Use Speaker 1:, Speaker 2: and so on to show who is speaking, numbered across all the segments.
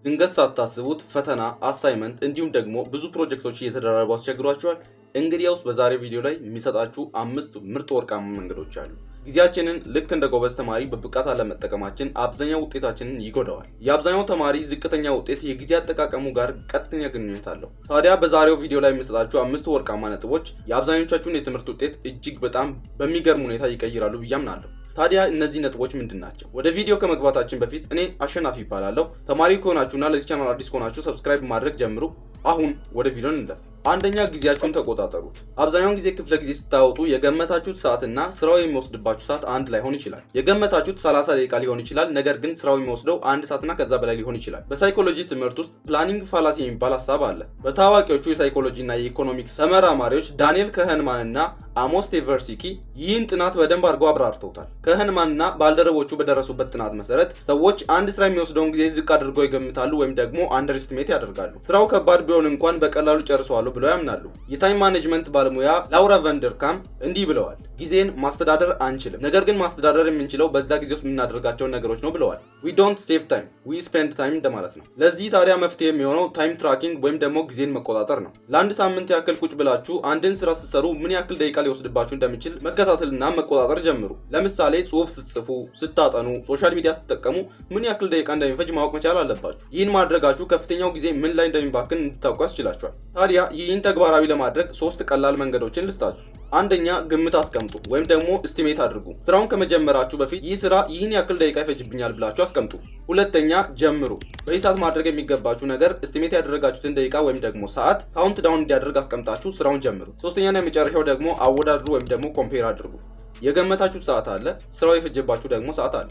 Speaker 1: ድንገት ሳታስቡት ፈተና፣ አሳይመንት እንዲሁም ደግሞ ብዙ ፕሮጀክቶች እየተደራረቡ አስቸግሯቸዋል? እንግዲያውስ በዛሬው ቪዲዮ ላይ የሚሰጣችሁ 5 ምርጥ ወርቃማ መንገዶች አሉ። ጊዜያችንን ልክ እንደ ጎበዝ ተማሪ በብቃት አለመጠቀማችን አብዛኛው ውጤታችንን ይጎዳዋል። የአብዛኛው ተማሪ ዝቅተኛ ውጤት የጊዜ አጠቃቀሙ ጋር ቀጥተኛ ግንኙነት አለው። ታዲያ በዛሬው ቪዲዮ ላይ የሚሰጣችሁ 5 ወርቃማ ነጥቦች የአብዛኞቻችሁን የትምህርት ውጤት እጅግ በጣም በሚገርም ሁኔታ ይቀይራሉ ብዬ አምናለሁ። ታዲያ እነዚህ ነጥቦች ምንድን ናቸው? ወደ ቪዲዮ ከመግባታችን በፊት እኔ አሸናፊ ይባላለሁ። ተማሪ ከሆናችሁና ለዚህ ቻናል አዲስ ከሆናችሁ ሰብስክራይብ ማድረግ ጀምሩ። አሁን ወደ ቪዲዮ እንለፍ። አንደኛ፣ ጊዜያችሁን ተቆጣጠሩት። አብዛኛውን ጊዜ ክፍለ ጊዜ ስታወጡ የገመታችሁት ሰዓትና ስራው የሚወስድባችሁ ሰዓት አንድ ላይሆን ይችላል። የገመታችሁት 30 ደቂቃ ሊሆን ይችላል፣ ነገር ግን ስራው የሚወስደው 1 ሰዓትና ከዛ በላይ ሊሆን ይችላል። በሳይኮሎጂ ትምህርት ውስጥ ፕላኒንግ ፋላሲ የሚባል ሀሳብ አለ። በታዋቂዎቹ የሳይኮሎጂና የኢኮኖሚክስ ተመራማሪዎች ዳንኤል ከህንማንና አሞስ ቴቨርሲኪ ይህን ጥናት በደንብ አድርገው አብራርተውታል። ከህንማንና ባልደረቦቹ በደረሱበት ጥናት መሰረት ሰዎች አንድ ስራ የሚወስደውን ጊዜ ዝቅ አድርገው ይገምታሉ ወይም ደግሞ አንደርስቲሜት ያደርጋሉ። ስራው ከባድ ቢሆን እንኳን በቀላሉ ጨርሰዋለሁ ብለው ያምናሉ። የታይም ማኔጅመንት ባለሙያ ላውራ ቨንደርካም እንዲህ ብለዋል። ጊዜን ማስተዳደር አንችልም፣ ነገር ግን ማስተዳደር የምንችለው በዛ ጊዜ ውስጥ የምናደርጋቸውን ነገሮች ነው ብለዋል። ዊ ዶንት ሴቭ ታይም ዊ ስፔንድ ታይም እንደማለት ነው። ለዚህ ታዲያ መፍትሄ የሚሆነው ታይም ትራኪንግ ወይም ደግሞ ጊዜን መቆጣጠር ነው። ለአንድ ሳምንት ያክል ቁጭ ብላችሁ አንድን ስራ ስትሰሩ ምን ያክል ደቂቃ ሊወስድባችሁ እንደሚችል መከታተልና መቆጣጠር ጀምሩ። ለምሳሌ ጽሁፍ ስትጽፉ፣ ስታጠኑ፣ ሶሻል ሚዲያ ስትጠቀሙ ምን ያክል ደቂቃ እንደሚፈጅ ማወቅ መቻል አለባችሁ። ይህን ማድረጋችሁ ከፍተኛው ጊዜ ምን ላይ እንደሚባክን እንድታውቁ ያስችላችኋል። ታዲያ ይህን ተግባራዊ ለማድረግ 3 ቀላል መንገዶችን ልስጣችሁ። አንደኛ፣ ግምት አስቀምጡ ወይም ደግሞ እስቲሜት አድርጉ። ስራውን ከመጀመራችሁ በፊት ይህ ስራ ይህን ያክል ደቂቃ ይፈጅብኛል ብላችሁ አስቀምጡ። ሁለተኛ፣ ጀምሩ። በዚህ ሰዓት ማድረግ የሚገባችሁ ነገር እስቲሜት ያደረጋችሁትን ደቂቃ ወይም ደግሞ ሰዓት ካውንት ዳውን እንዲያደርግ አስቀምጣችሁ ስራውን ጀምሩ። ሶስተኛና የመጨረሻው ደግሞ አወዳድሩ ወይም ደግሞ ኮምፔር አድርጉ። የገመታችሁት ሰዓት አለ፣ ስራው የፈጀባችሁ ደግሞ ሰዓት አለ።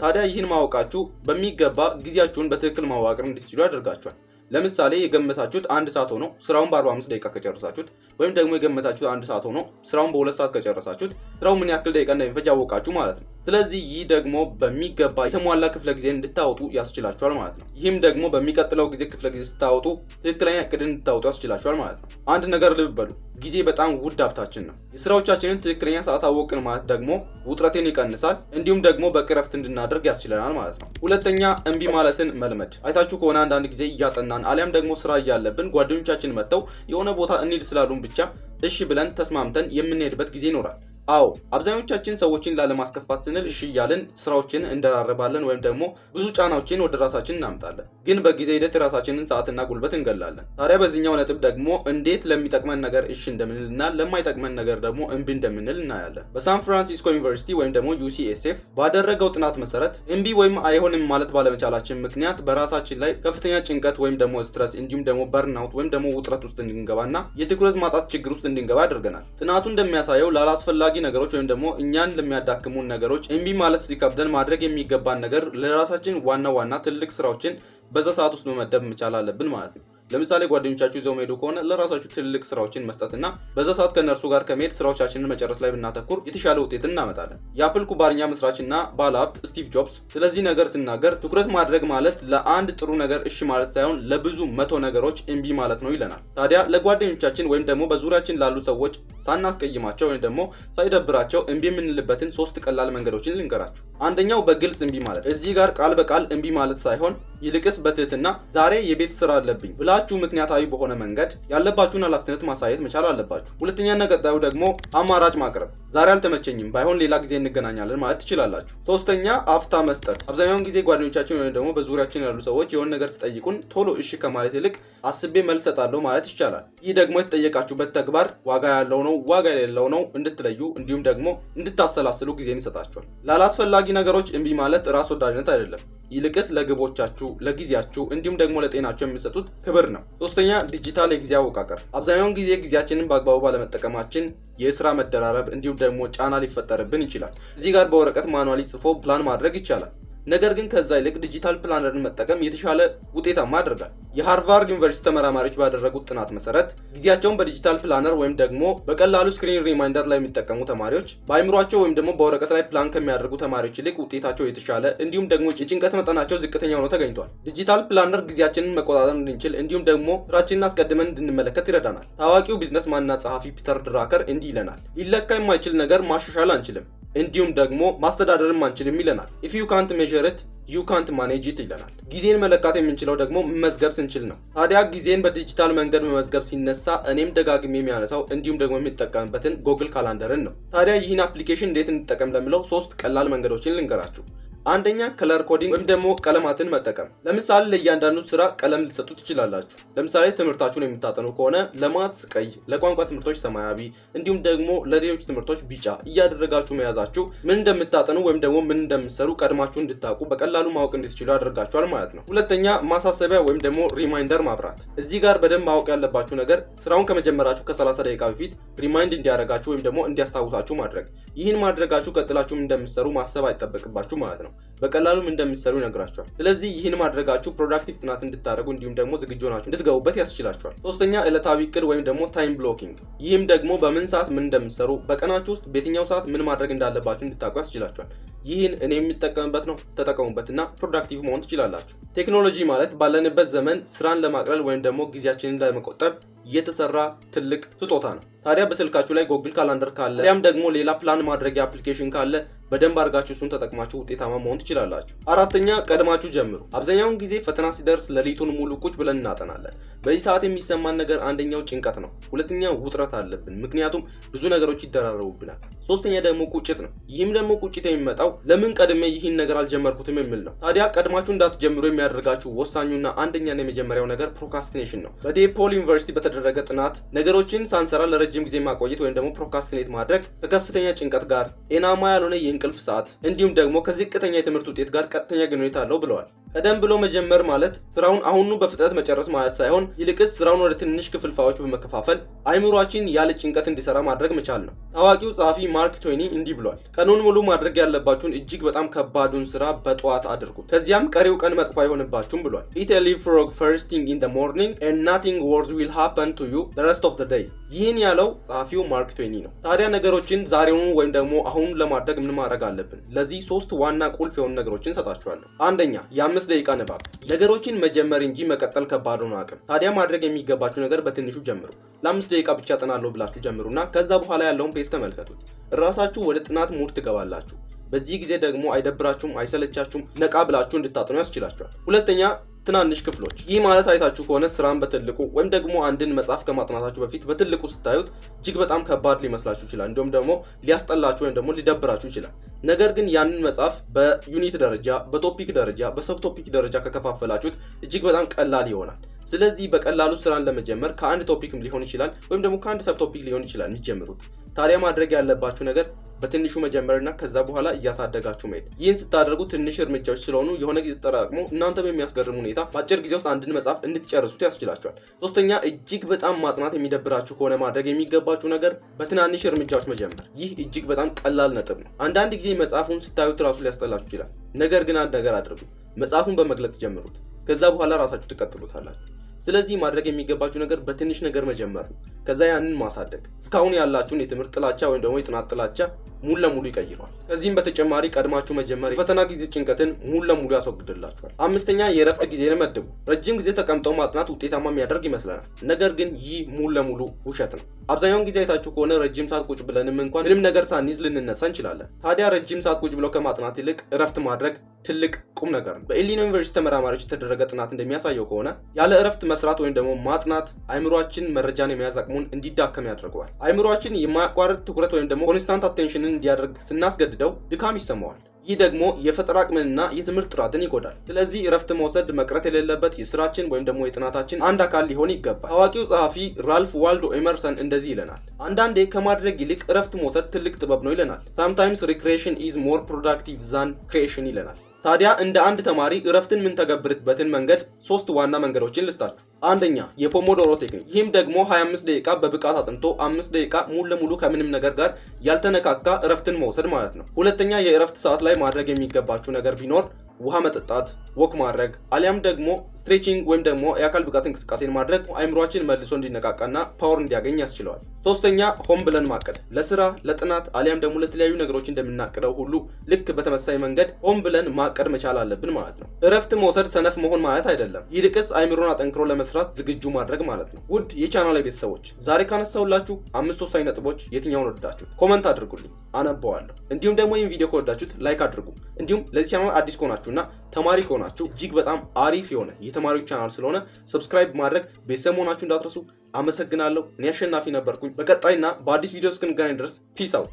Speaker 1: ታዲያ ይህን ማወቃችሁ በሚገባ ጊዜያችሁን በትክክል ማዋቀር እንድትችሉ ያደርጋችኋል። ለምሳሌ የገመታችሁት 1 ሰዓት ሆኖ ስራውን በ45 ደቂቃ ከጨረሳችሁት ወይም ደግሞ የገመታችሁት 1 ሰዓት ሆኖ ስራውን በ2 ሰዓት ከጨረሳችሁት ስራው ምን ያክል ደቂቃ እንደሚፈጅ አወቃችሁ ማለት ነው። ስለዚህ ይህ ደግሞ በሚገባ የተሟላ ክፍለ ጊዜ እንድታወጡ ያስችላችኋል ማለት ነው። ይህም ደግሞ በሚቀጥለው ጊዜ ክፍለ ጊዜ ስታወጡ ትክክለኛ እቅድን እንድታወጡ ያስችላችኋል ማለት ነው። አንድ ነገር ልብ በሉ፣ ጊዜ በጣም ውድ ሀብታችን ነው። የስራዎቻችንን ትክክለኛ ሰዓት አወቅን ማለት ደግሞ ውጥረትን ይቀንሳል፣ እንዲሁም ደግሞ በቅረፍት እንድናደርግ ያስችለናል ማለት ነው። ሁለተኛ፣ እምቢ ማለትን መልመድ። አይታችሁ ከሆነ አንዳንድ ጊዜ እያጠናን አሊያም ደግሞ ስራ እያለብን ጓደኞቻችን መጥተው የሆነ ቦታ እንሂድ ስላሉን ብቻ እሺ ብለን ተስማምተን የምንሄድበት ጊዜ ይኖራል። አዎ፣ አብዛኞቻችን ሰዎችን ላለማስከፋት ስንል እሺ እያልን ስራዎችን እንደራረባለን ወይም ደግሞ ብዙ ጫናዎችን ወደ ራሳችን እናምጣለን። ግን በጊዜ ሂደት የራሳችንን ሰዓትና ጉልበት እንገላለን። ታዲያ በዚህኛው ነጥብ ደግሞ እንዴት ለሚጠቅመን ነገር እሺ እንደምንልና ለማይጠቅመን ነገር ደግሞ እምቢ እንደምንል እናያለን። በሳን ፍራንሲስኮ ዩኒቨርሲቲ ወይም ደግሞ UCSF ባደረገው ጥናት መሰረት እምቢ ወይም አይሆንም ማለት ባለመቻላችን ምክንያት በራሳችን ላይ ከፍተኛ ጭንቀት ወይም ደግሞ ስትረስ እንዲሁም ደግሞ በርናውት ወይም ደግሞ ውጥረት ውስጥ እንድንገባና የትኩረት ማጣት ችግር ውስጥ እንድንገባ ያደርገናል። ጥናቱ እንደሚያሳየው ላላስፈላጊ ነገሮች ወይም ደግሞ እኛን ለሚያዳክሙን ነገሮች እምቢ ማለት ሲከብደን ማድረግ የሚገባን ነገር ለራሳችን ዋና ትልቅ ስራዎችን በዛ ሰዓት ውስጥ መመደብ መቻል አለብን ማለት ነው። ለምሳሌ ጓደኞቻችሁ ይዘው ሄዱ ከሆነ ለራሳችሁ ትልቅ ስራዎችን መስጠትና በዛ ሰዓት ከነርሱ ጋር ከመሄድ ስራዎቻችንን መጨረስ ላይ ብናተኩር የተሻለ ውጤት እናመጣለን። የአፕል ኩባንያ መስራችና ባለሀብት ስቲቭ ጆብስ ስለዚህ ነገር ሲናገር ትኩረት ማድረግ ማለት ለአንድ ጥሩ ነገር እሺ ማለት ሳይሆን ለብዙ 100 ነገሮች እምቢ ማለት ነው ይለናል። ታዲያ ለጓደኞቻችን ወይም ደግሞ በዙሪያችን ላሉ ሰዎች ሳናስቀይማቸው ወይም ደግሞ ሳይደብራቸው እምቢ የምንልበትን 3 ቀላል መንገዶችን ልንገራችሁ። አንደኛው በግልጽ እምቢ ማለት። እዚህ ጋር ቃል በቃል እምቢ ማለት ሳይሆን ይልቅስ በትህትና ዛሬ የቤት ስራ አለብኝ ብላችሁ ምክንያታዊ በሆነ መንገድ ያለባችሁን ኃላፊነት ማሳየት መቻል አለባችሁ። ሁለተኛና ቀጣዩ ደግሞ አማራጭ ማቅረብ። ዛሬ አልተመቸኝም፣ ባይሆን ሌላ ጊዜ እንገናኛለን ማለት ትችላላችሁ። ሶስተኛ፣ አፍታ መስጠት። አብዛኛውን ጊዜ ጓደኞቻችን ወይም ደግሞ በዙሪያችን ያሉ ሰዎች የሆነ ነገር ሲጠይቁን ቶሎ እሺ ከማለት ይልቅ አስቤ መልስ እሰጣለሁ ማለት ይቻላል። ይህ ደግሞ የተጠየቃችሁበት ተግባር ዋጋ ያለው ነው ዋጋ የሌለው ነው እንድትለዩ እንዲሁም ደግሞ እንድታሰላስሉ ጊዜን ይሰጣችኋል። ላላስፈላጊ ነገሮች እምቢ ማለት ራስ ወዳድነት አይደለም፣ ይልቅስ ለግቦቻችሁ፣ ለጊዜያችሁ እንዲሁም ደግሞ ለጤናችሁ የሚሰጡት ክብር ነው። ሶስተኛ፣ ዲጂታል የጊዜ አወቃቀር። አብዛኛውን ጊዜ ጊዜያችንን በአግባቡ ባለመጠቀማችን የስራ መደራረብ እንዲሁም ደግሞ ጫና ሊፈጠርብን ይችላል። እዚህ ጋር በወረቀት ማኑዋሊ ጽፎ ፕላን ማድረግ ይቻላል። ነገር ግን ከዛ ይልቅ ዲጂታል ፕላነርን መጠቀም የተሻለ ውጤታማ ያደርጋል። የሃርቫርድ ዩኒቨርሲቲ ተመራማሪዎች ባደረጉት ጥናት መሰረት ጊዜያቸውን በዲጂታል ፕላነር ወይም ደግሞ በቀላሉ ስክሪን ሪማይንደር ላይ የሚጠቀሙ ተማሪዎች በአይምሯቸው ወይም ደግሞ በወረቀት ላይ ፕላን ከሚያደርጉ ተማሪዎች ይልቅ ውጤታቸው የተሻለ እንዲሁም ደግሞ የጭንቀት መጠናቸው ዝቅተኛ ሆኖ ተገኝቷል። ዲጂታል ፕላነር ጊዜያችንን መቆጣጠር እንድንችል እንዲሁም ደግሞ ስራችንን አስቀድመን እንድንመለከት ይረዳናል። ታዋቂው ቢዝነስማንና ጸሐፊ ፒተር ድራከር እንዲህ ይለናል፣ ሊለካ የማይችል ነገር ማሻሻል አንችልም፣ እንዲሁም ደግሞ ማስተዳደርም አንችልም ይለናል። if you can't measure it you can't manage it ይለናል። ጊዜን መለካት የምንችለው ደግሞ መመዝገብ ስንችል ነው። ታዲያ ጊዜን በዲጂታል መንገድ መመዝገብ ሲነሳ እኔም ደጋግሜ የሚያነሳው እንዲሁም ደግሞ የሚጠቀምበትን ጎግል ካላንደርን ነው። ታዲያ ይህን አፕሊኬሽን እንዴት እንጠቀም ለምለው 3 ቀላል መንገዶችን ልንገራችሁ። አንደኛ ከለር ኮዲንግ ወይም ደግሞ ቀለማትን መጠቀም። ለምሳሌ ለእያንዳንዱ ስራ ቀለም ልትሰጡ ትችላላችሁ። ለምሳሌ ትምህርታችሁን የምታጠኑ ከሆነ ለማትስ ቀይ፣ ለቋንቋ ትምህርቶች ሰማያዊ እንዲሁም ደግሞ ለሌሎች ትምህርቶች ቢጫ እያደረጋችሁ መያዛችሁ ምን እንደምታጠኑ ወይም ደግሞ ምን እንደምትሰሩ ቀድማችሁ እንድታውቁ በቀላሉ ማወቅ እንድትችሉ ያደርጋችኋል ማለት ነው። ሁለተኛ ማሳሰቢያ ወይም ደግሞ ሪማይንደር ማብራት። እዚህ ጋር በደንብ ማወቅ ያለባችሁ ነገር ስራውን ከመጀመራችሁ ከ30 ደቂቃ በፊት ሪማይንድ እንዲያደርጋችሁ ወይም ደግሞ እንዲያስታውሳችሁ ማድረግ። ይህን ማድረጋችሁ ቀጥላችሁ እንደምትሰሩ ማሰብ አይጠበቅባችሁ ማለት ነው። በቀላሉም እንደምትሰሩ ይነግራችኋል። ስለዚህ ይህን ማድረጋችሁ ፕሮዳክቲቭ ጥናት እንድታደርጉ እንዲሁም ደግሞ ዝግጁ ሆናችሁ እንድትገቡበት ያስችላችኋል። ሶስተኛ ዕለታዊ እቅድ ወይም ደግሞ ታይም ብሎኪንግ። ይህም ደግሞ በምን ሰዓት ምን እንደምትሰሩ በቀናችሁ ውስጥ በየትኛው ሰዓት ምን ማድረግ እንዳለባችሁ እንድታውቁ ያስችላችኋል። ይህን እኔ የሚጠቀምበት ነው። ተጠቀሙበትና ፕሮዳክቲቭ መሆን ትችላላችሁ። ቴክኖሎጂ ማለት ባለንበት ዘመን ስራን ለማቅለል ወይም ደግሞ ጊዜያችንን ለመቆጠብ የተሰራ ትልቅ ስጦታ ነው። ታዲያ በስልካችሁ ላይ ጎግል ካላንደር ካለ ያም ደግሞ ሌላ ፕላን ማድረጊያ አፕሊኬሽን ካለ በደንብ አድርጋችሁ እሱን ተጠቅማችሁ ውጤታማ መሆን ትችላላችሁ። አራተኛ ቀድማችሁ ጀምሩ። አብዛኛውን ጊዜ ፈተና ሲደርስ ሌሊቱን ሙሉ ቁጭ ብለን እናጠናለን። በዚህ ሰዓት የሚሰማን ነገር አንደኛው ጭንቀት ነው። ሁለተኛ ውጥረት አለብን፣ ምክንያቱም ብዙ ነገሮች ይደራረቡብናል። ሶስተኛ ደግሞ ቁጭት ነው። ይህም ደግሞ ቁጭት የሚመጣው ለምን ቀድሜ ይህን ነገር አልጀመርኩትም የሚል ነው። ታዲያ ቀድማችሁ እንዳትጀምሩ የሚያደርጋችሁ ወሳኙና አንደኛና የመጀመሪያው ነገር ፕሮካስቲኔሽን ነው። በዴፖል ዩኒቨርሲቲ በተደረገ ጥናት ነገሮችን ሳንሰራ ለረጅም ጊዜ ማቆየት ወይም ደግሞ ፕሮካስቲኔት ማድረግ ከከፍተኛ ጭንቀት ጋር፣ ጤናማ ያልሆነ የእንቅልፍ ሰዓት እንዲሁም ደግሞ ከዝቅተኛ የትምህርት ውጤት ጋር ቀጥተኛ ግንኙነት አለው ብለዋል። ቀደም ብሎ መጀመር ማለት ስራውን አሁኑ በፍጥነት መጨረስ ማለት ሳይሆን ይልቅስ ስራውን ወደ ትንሽ ክፍልፋዮች በመከፋፈል አይምሯችን ያለ ጭንቀት እንዲሰራ ማድረግ መቻል ነው። ታዋቂው ጸሐፊ ማርክ ትዌኒ እንዲህ ብሏል። ቀኑን ሙሉ ማድረግ ያለባችሁን እጅግ በጣም ከባዱን ስራ በጠዋት አድርጉት፣ ከዚያም ቀሪው ቀን መጥፎ አይሆንባችሁም ብሏል። Eat a leapfrog first thing in the morning and nothing worse will happen to you the rest of the day። ይህን ያለው ጸሐፊው ማርክ ትዌኒ ነው። ታዲያ ነገሮችን ዛሬውኑ ወይም ደግሞ አሁን ለማድረግ ምን ማድረግ አለብን? ለዚህ 3 ዋና ቁልፍ የሆኑ ነገሮችን ሰጣችኋለሁ። አንደኛ የ5 ደቂቃ ንባብ። ነገሮችን መጀመር እንጂ መቀጠል ከባድ ነው አቅም። ታዲያ ማድረግ የሚገባችሁ ነገር በትንሹ ጀምሩ። ለ5 ደቂቃ ብቻ አጠናለሁ ብላችሁ ጀምሩና ከዛ በኋላ ያለውን ፔጅ ተመልከቱት። ራሳችሁ ወደ ጥናት ሙድ ትገባላችሁ። በዚህ ጊዜ ደግሞ አይደብራችሁም፣ አይሰለቻችሁም፣ ነቃ ብላችሁ እንድታጠኑ ያስችላችኋል። ሁለተኛ ትናንሽ ክፍሎች። ይህ ማለት አይታችሁ ከሆነ ስራን በትልቁ ወይም ደግሞ አንድን መጽሐፍ ከማጥናታችሁ በፊት በትልቁ ስታዩት እጅግ በጣም ከባድ ሊመስላችሁ ይችላል፣ እንዲሁም ደግሞ ሊያስጠላችሁ ወይም ደግሞ ሊደብራችሁ ይችላል። ነገር ግን ያንን መጽሐፍ በዩኒት ደረጃ፣ በቶፒክ ደረጃ፣ በሰብ ቶፒክ ደረጃ ከከፋፈላችሁት እጅግ በጣም ቀላል ይሆናል። ስለዚህ በቀላሉ ስራን ለመጀመር ከአንድ ቶፒክም ሊሆን ይችላል ወይም ደግሞ ከአንድ ሰብ ቶፒክ ሊሆን ይችላል የሚጀምሩት። ታዲያ ማድረግ ያለባችሁ ነገር በትንሹ መጀመርና ከዛ በኋላ እያሳደጋችሁ መሄድ። ይህን ስታደርጉ ትንሽ እርምጃዎች ስለሆኑ የሆነ ጊዜ ተጠራቅሞ እናንተ በሚያስገርም ሁኔታ በአጭር ጊዜ ውስጥ አንድን መጽሐፍ እንድትጨርሱት ያስችላችኋል። ሶስተኛ እጅግ በጣም ማጥናት የሚደብራችሁ ከሆነ ማድረግ የሚገባችሁ ነገር በትናንሽ እርምጃዎች መጀመር። ይህ እጅግ በጣም ቀላል ነጥብ ነው። አንዳንድ ጊዜ መጽሐፉን ስታዩት ራሱ ሊያስጠላችሁ ይችላል። ነገር ግን አንድ ነገር አድርጉ፣ መጽሐፉን በመግለጥ ጀምሩት። ከዛ በኋላ ራሳችሁ ትቀጥሉታላችሁ። ስለዚህ ማድረግ የሚገባችሁ ነገር በትንሽ ነገር መጀመር ነው። ከዛ ያንን ማሳደግ እስካሁን ያላችሁን የትምህርት ጥላቻ ወይም ደግሞ የጥናት ጥላቻ ሙሉ ለሙሉ ይቀይረዋል። ከዚህም በተጨማሪ ቀድማችሁ መጀመር የፈተና ጊዜ ጭንቀትን ሙሉ ለሙሉ ያስወግድላችኋል። አምስተኛ የእረፍት ጊዜን መድቡ። ረጅም ጊዜ ተቀምጠው ማጥናት ውጤታማ የሚያደርግ ይመስለናል። ነገር ግን ይህ ሙሉ ለሙሉ ውሸት ነው። አብዛኛውን ጊዜ አይታችሁ ከሆነ ረጅም ሰዓት ቁጭ ብለንም እንኳን ምንም ነገር ሳንይዝ ልንነሳ እንችላለን። ታዲያ ረጅም ሰዓት ቁጭ ብለው ከማጥናት ይልቅ እረፍት ማድረግ ትልቅ ቁም ነገር ነው። በኢሊኖይ ዩኒቨርሲቲ ተመራማሪዎች የተደረገ ጥናት እንደሚያሳየው ከሆነ ያለ እረፍት መስራት ወይም ደግሞ ማጥናት አይምሯችን መረጃን የመያዝ አቅሙን እንዲዳከም ያደርገዋል። አይምሯችን የማያቋርጥ ትኩረት ወይም ደግሞ ኮንስታንት አቴንሽንን እንዲያደርግ ስናስገድደው ድካም ይሰማዋል። ይህ ደግሞ የፈጠራ አቅምንና የትምህርት ጥራትን ይጎዳል። ስለዚህ እረፍት መውሰድ መቅረት የሌለበት የስራችን ወይም ደግሞ የጥናታችን አንድ አካል ሊሆን ይገባል። ታዋቂው ጸሐፊ ራልፍ ዋልዶ ኤመርሰን እንደዚህ ይለናል። አንዳንዴ ከማድረግ ይልቅ እረፍት መውሰድ ትልቅ ጥበብ ነው ይለናል። ሳምታይምስ ሪክሬሽን ኢዝ ሞር ፕሮዳክቲቭ ዛን ክሪኤሽን ይለናል። ታዲያ እንደ አንድ ተማሪ እረፍትን የምንተገብርበትን መንገድ 3 ዋና መንገዶችን ልስጣችሁ። አንደኛ የፖሞዶሮ ቴክኒክ። ይህም ደግሞ 25 ደቂቃ በብቃት አጥንቶ 5 ደቂቃ ሙሉ ለሙሉ ከምንም ነገር ጋር ያልተነካካ እረፍትን መውሰድ ማለት ነው። ሁለተኛ የእረፍት ሰዓት ላይ ማድረግ የሚገባችሁ ነገር ቢኖር ውሃ መጠጣት፣ ወክ ማድረግ አሊያም ደግሞ ስትሬቺንግ ወይም ደግሞ የአካል ብቃት እንቅስቃሴን ማድረግ አይምሮአችን መልሶ እንዲነቃቃና ፓወር እንዲያገኝ ያስችለዋል። ሶስተኛ ሆን ብለን ማቀድ። ለስራ፣ ለጥናት አሊያም ደግሞ ለተለያዩ ነገሮች እንደምናቅደው ሁሉ ልክ በተመሳሳይ መንገድ ሆን ብለን ማቀድ መቻል አለብን ማለት ነው። እረፍት መውሰድ ሰነፍ መሆን ማለት አይደለም። ይልቅስ አይምሮን አጠንክሮ ለመስራት ዝግጁ ማድረግ ማለት ነው። ውድ የቻናሌ ቤተሰቦች ዛሬ ካነሳሁላችሁ 5 ወሳኝ ነጥቦች የትኛውን ወደዳችሁት? ኮመንት አድርጉልኝ፣ አነበዋለሁ። እንዲሁም ደግሞ ይህን ቪዲዮ ከወዳችሁት ላይክ አድርጉ። እንዲሁም ለዚህ ቻናል አዲስ ከሆናችሁና ተማሪ ከሆናችሁ እጅግ በጣም አሪፍ የሆነ የተማሪዎች ቻናል ስለሆነ ሰብስክራይብ ማድረግ ቤተሰብ መሆናችሁ እንዳትረሱ። አመሰግናለሁ። እኔ አሸናፊ ነበርኩኝ። በቀጣይና በአዲስ ቪዲዮ እስክንገናኝ ድረስ ፒስ አውት።